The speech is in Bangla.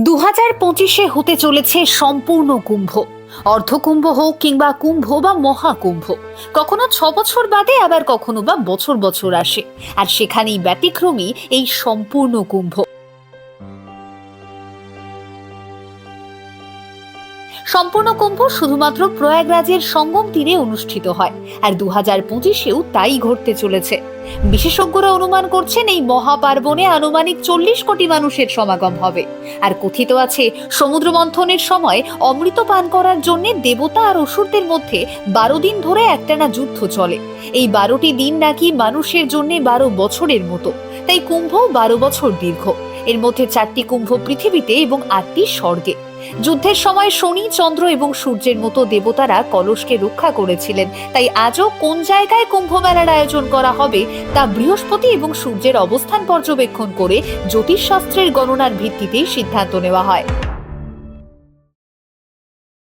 2025-এ হতে চলেছে সম্পূর্ণ কুম্ভ। অর্ধকুম্ভ হোক কিংবা কুম্ভ বা মহাকুম্ভ, কখনো 6 বছর বাদে, আবার কখনো বা বছর বছর আসে। আর সেখানেই ব্যতিক্রমী এই সম্পূর্ণ কুম্ভ। সম্পূর্ণ কুম্ভ শুধুমাত্র প্রয়াগরাজের সঙ্গম তীরে অনুষ্ঠিত হয়, আর 2025-এও তাই ঘটতে চলেছে। বিশেষজ্ঞরা অনুমান করছেন এই মহাপার্বণে আনুমানিক 40 কোটি মানুষের সমাগম হবে। আর কথিত আছে, সমুদ্র মন্থনের সময় অমৃত পান করার জন্য দেবতা আর অসুরদের মধ্যে 12 দিন ধরে একটানা যুদ্ধ চলে। এই 12টি দিন নাকি মানুষের জন্য 12 বছরের মতো, তাই কুম্ভ 12 বছর দীর্ঘ। এর মধ্যে 4টি কুম্ভ পৃথিবীতে এবং 8টি স্বর্গে। যুদ্ধের সময় শনি, চন্দ্র এবং সূর্যের মতো দেবতারা কলসকে রক্ষা করেছিলেন, তাই আজও কোন জায়গায় কুম্ভ মেলার আয়োজন করা হবে তা বৃহস্পতি এবং সূর্যের অবস্থান পর্যবেক্ষণ করে জ্যোতিষশাস্ত্রের গণনার ভিত্তিতেই সিদ্ধান্ত নেওয়া হয়।